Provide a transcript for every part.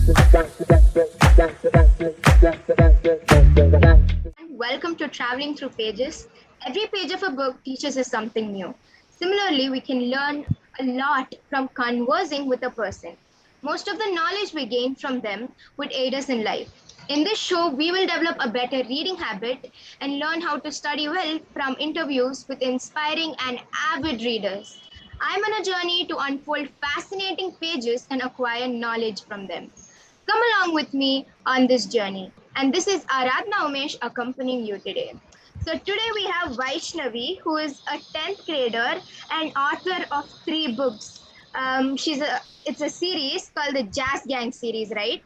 Welcome to Traveling Through Pages. Every page of a book teaches us something new. Similarly, we can learn a lot from conversing with a person. Most of the knowledge we gain from them would aid us in life. In this show, we will develop a better reading habit and learn how to study well from interviews with inspiring and avid readers. I'm on a journey to unfold fascinating pages and acquire knowledge from them. Come along with me on this journey. And this is Aradhna Umesh accompanying you today. So today we have Vaishnavi, who is a 10th grader and author of 3 books. It's a series called the JAZ Gang Series, right?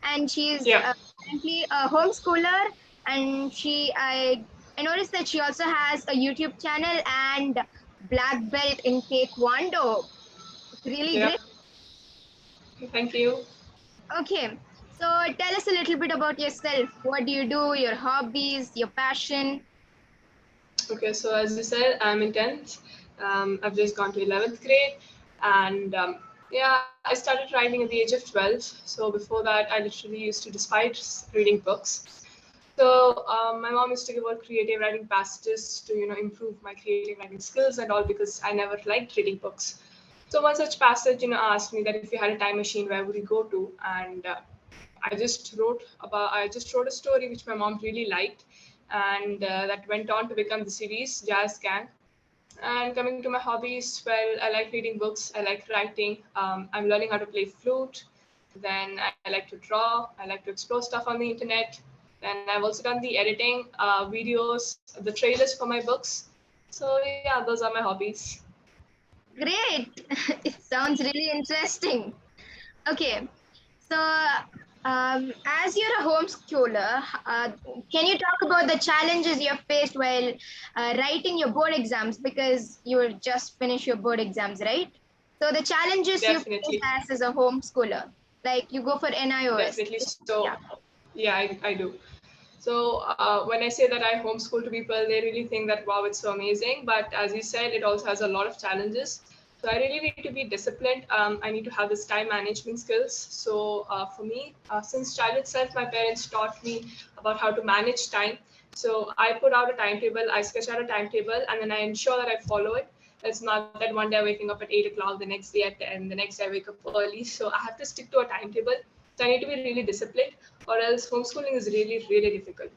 And she's Yeah. currently a homeschooler, and I noticed that she also has a YouTube channel and black belt in Taekwondo. It's really Yeah. great. Thank you. Okay, so tell us a little bit about yourself. What do you do? Your hobbies, your passion? Okay, so as you said, I'm in 10th. I've just gone to 11th grade. And yeah, I started writing at the age of 12. So before that, I literally used to despise reading books. So my mom used to give out creative writing passages to, improve my creative writing skills and all because I never liked reading books. So one such passage, asked me that if you had a time machine, where would you go to? And I just wrote a story which my mom really liked, and that went on to become the series Jazz Gang. And coming to my hobbies, well, I like reading books, I like writing, I'm learning how to play flute, then I like to draw, I like to explore stuff on the internet. Then I've also done the editing, videos, the trailers for my books. So yeah, those are my hobbies. Great. It sounds really interesting. Okay, so as you're a homeschooler, can you talk about the challenges you have faced while writing your board exams? Because you just finished your board exams, right? So the challenges you faced Definitely. as a homeschooler, like you go for NIOS. Definitely. So, Yeah. yeah, I do. So, when I say that I homeschool to people, they really think that, wow, it's so amazing. But as you said, it also has a lot of challenges. So, I really need to be disciplined. I need to have this time management skills. So, for me, since childhood itself, my parents taught me about how to manage time. So, I put out a timetable, I sketch out a timetable, and then I ensure that I follow it. It's not that one day I'm waking up at 8 o'clock, the next day at 10, the next day I wake up early. So I have to stick to a timetable. So I need to be really disciplined, or else homeschooling is really, really difficult.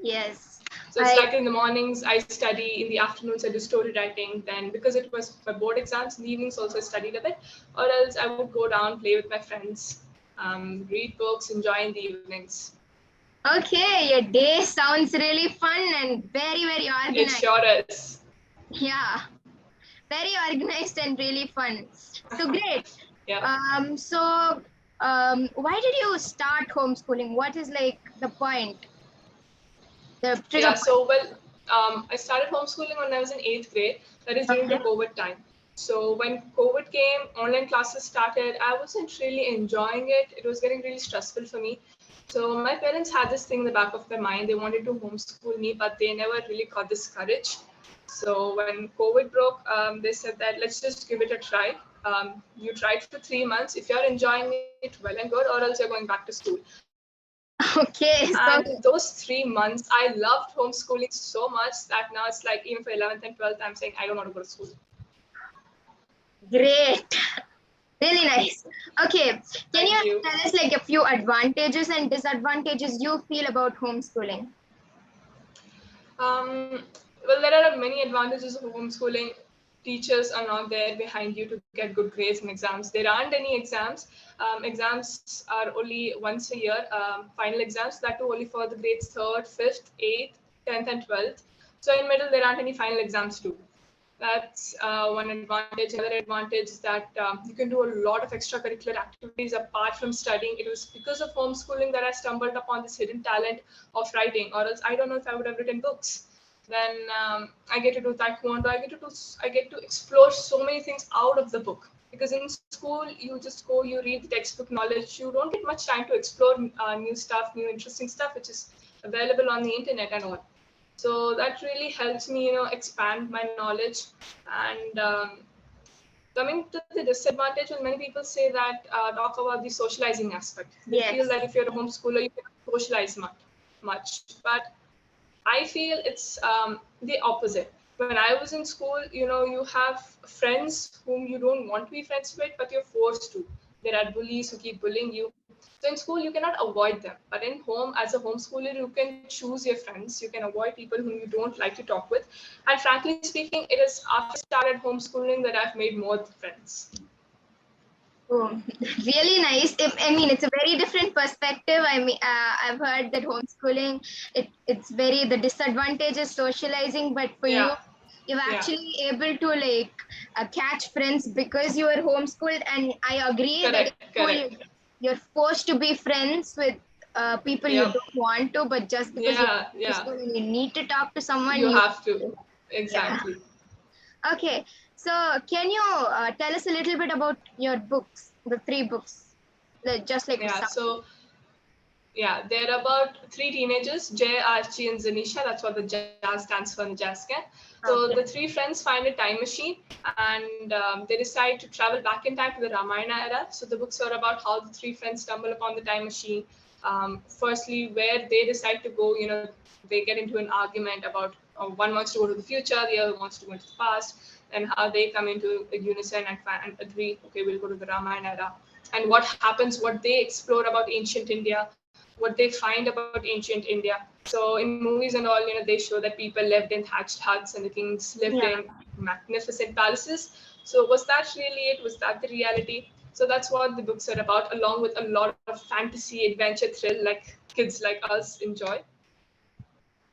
Yes. So it's I like in the mornings I study, in the afternoons I do story writing. Then because it was my board exams, in the evenings also I studied a bit, or else I would go down, play with my friends, read books, enjoy in the evenings. Okay, your day sounds really fun and very, very It organized. sure is. Yeah, very organized and really fun. So great. Yeah. Why did you start homeschooling? What is like the point, the trigger Yeah, point? so well, I started homeschooling when I was in 8th grade. That is during the Okay. COVID time. So when COVID came, online classes started. I wasn't really enjoying it. It was getting really stressful for me. So my parents had this thing in the back of their mind. They wanted to homeschool me, but they never really got this courage. So when COVID broke, they said that let's just give it a try. You try it for 3 months. If you're enjoying it, well and good, or else you're going back to school. And Okay. those So 3 months, I loved homeschooling so much that now it's like even for 11th and 12th, I'm saying I don't want to go to school. great. Really nice. Okay. Can Thank you you. tell us like a few advantages and disadvantages you feel about homeschooling? Well, there are many advantages of homeschooling. Teachers are not there behind you to get good grades in exams. There aren't any exams. Exams are only once a year, final exams, that too only for the grades 3rd, 5th, 8th, 10th, and 12th. So in middle, there aren't any final exams too. That's one advantage. Another advantage is that you can do a lot of extracurricular activities apart from studying. It was because of homeschooling that I stumbled upon this hidden talent of writing, or else I don't know if I would have written books. Then I get to do taekwondo. I get to explore so many things out of the book. Because in school, you just go, you read the textbook knowledge. You don't get much time to explore new stuff, new interesting stuff, which is available on the internet and all. So that really helps me, expand my knowledge. And Coming to the disadvantage, when many people say that talk about the socializing aspect, they feel Yes. that if you're a homeschooler, you cannot socialize much. But I feel it's the opposite. When I was in school, you have friends whom you don't want to be friends with, but you're forced to. There are bullies who keep bullying you. So in school, you cannot avoid them. But in home, as a homeschooler, you can choose your friends. You can avoid people whom you don't like to talk with. And frankly speaking, it is after I started homeschooling that I've made more friends. Oh, really nice. I mean, it's a very different perspective. I mean, I've heard that homeschooling, it's very, the disadvantage is socializing, but for you, Yeah, you're yeah, actually able to like catch friends because you were homeschooled. And I agree that in correct, school, correct. you're forced to be friends with people you Yep. don't want to, but just because you're Yeah, yeah. homeschooled and you need to talk to someone, You you, have to. yeah. Exactly. Okay, so can you tell us a little bit about your books, the three books, just like a Yeah, summary? so yeah, they're about three teenagers, Jay, Archie, and Zanisha. That's what the JAZ stands for in the JAZ Gang. So the Okay. three friends find a time machine and they decide to travel back in time to the Ramayana era. So the books are about how the three friends stumble upon the time machine. Firstly, where they decide to go, they get into an argument about one wants to go to the future, the other wants to go into the past, and how they come into a unison and agree, okay, we'll go to the Ramayana era. And what happens, what they explore about ancient India, what they find about ancient India. So in movies and all, they show that people lived in thatched huts and the kings lived Yeah. in magnificent palaces. So was that really it? Was that the reality? So that's what the books are about, along with a lot of fantasy, adventure, thrill, like kids like us enjoy.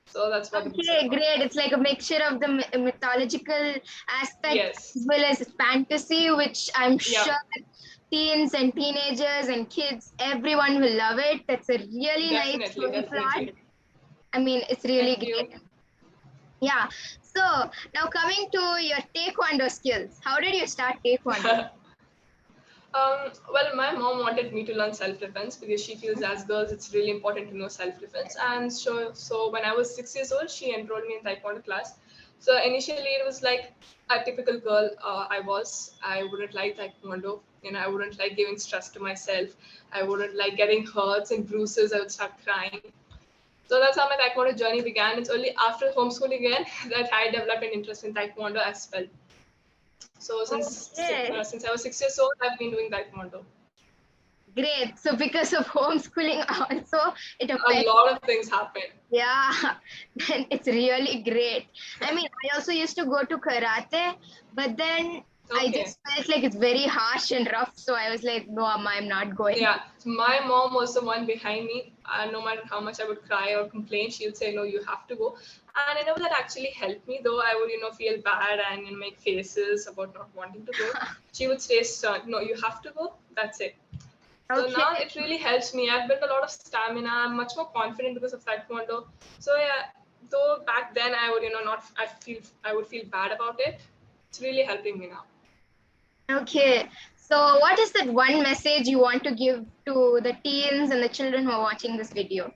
So that's what the books are Okay, about. great. It's like a mixture of the mythological aspect Yes. as well as fantasy, which I'm Yeah. sure teens and teenagers and kids, everyone will love it. That's a really nice Definitely. story plot. Definitely. I mean, it's really Thank great. you. Yeah. So now coming to your Taekwondo skills. How did you start Taekwondo? Well, my mom wanted me to learn self-defense because she feels as girls it's really important to know self-defense. And so when I was 6 years old, she enrolled me in Taekwondo class. So initially it was like a typical girl I was. I wouldn't like Taekwondo. I wouldn't like giving stress to myself. I wouldn't like getting hurts and bruises. I would start crying. So that's how my Taekwondo journey began. It's only after homeschooling again that I developed an interest in Taekwondo as well. So Okay. since I was 6 years old, I've been doing Taekwondo. Great. So because of homeschooling also, it A affects. lot of things happen. Yeah, then it's really great. I mean, I also used to go to karate, but then I Okay. just felt like it's very harsh and rough. So I was like, no, Amma, I'm not going. Yeah. So my mom was the one behind me. No matter how much I would cry or complain, she would say, "No, you have to go." And I know that actually helped me, though I would, feel bad and make faces about not wanting to go. She would stay stern. No, you have to go. That's it. So Okay. now it really helps me. I've built a lot of stamina. I'm much more confident because of Taekwondo. So yeah, though back then I would, not. I would feel bad about it. It's really helping me now. Okay. So what is that one message you want to give to the teens and the children who are watching this video?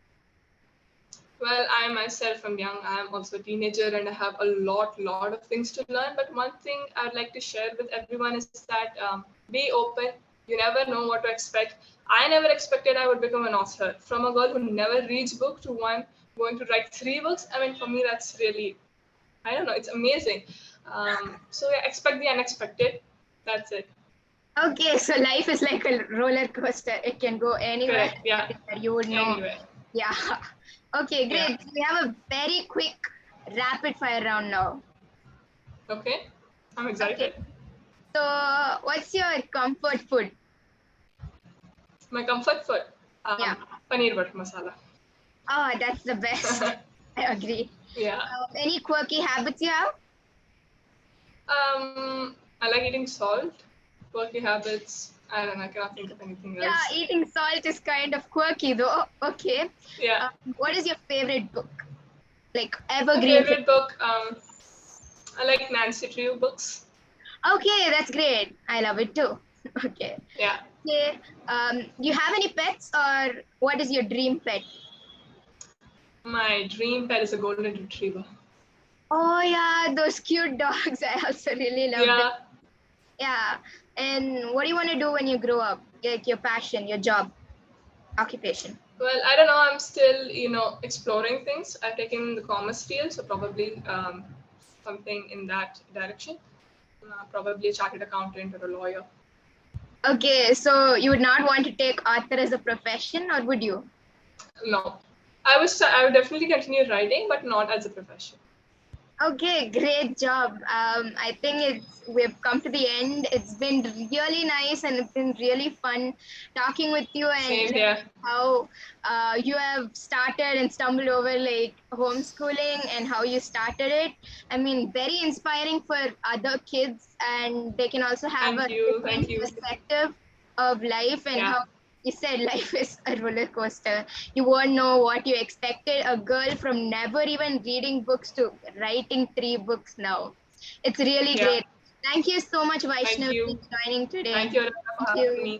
Well, I myself am young. I am also a teenager and I have a lot of things to learn. But one thing I'd like to share with everyone is that be open. You never know what to expect. I never expected I would become an author. From a girl who never reads book to one going to write three books. I mean, for me, that's really, I don't know, it's amazing. So yeah, expect the unexpected. That's it. Okay, so life is like a roller coaster. It can go anywhere, Correct. Yeah. anywhere. You would know. Anyway. Yeah. Okay, Yeah. great. We have a very quick rapid fire round now. Okay. I'm Okay. excited. So, what's your comfort food? My comfort food, Yeah. paneer butter masala. Oh, that's the best. I agree. Yeah. Any quirky habits you have? I like eating salt, quirky habits. I don't know. I cannot think of anything Yeah, else. eating salt is kind of quirky though. Okay. Yeah. What is your favorite book? Like My evergreen. favorite book, I like Nancy Drew books. Okay, that's great. I love it too. Okay. Yeah. Okay. Do you have any pets or what is your dream pet? My dream pet is a golden retriever. Oh yeah, those cute dogs. I also really love them. Yeah. Yeah. And what do you want to do when you grow up? Like your passion, your job, occupation. Well, I don't know. I'm still, exploring things. I've taken the commerce field, so probably something in that direction. Probably a chartered accountant or a lawyer. Okay, so you would not want to take author as a profession, or would you? No, I would definitely continue writing, but not as a profession. Okay, great job. I think we've come to the end. It's been really nice and it's been really fun talking with you and Same learning here. how you have started and stumbled over like homeschooling and how you started it. I mean, very inspiring for other kids, and they can also have Thank a you. Thank different you. perspective of life and Yeah. how you said life is a roller coaster. You won't know what you expected. A girl from never even reading books to writing 3 books now. It's really Yeah. great. Thank you so much, Thank Vaishnavi, you. for joining today. Thank you for Thank having you. me.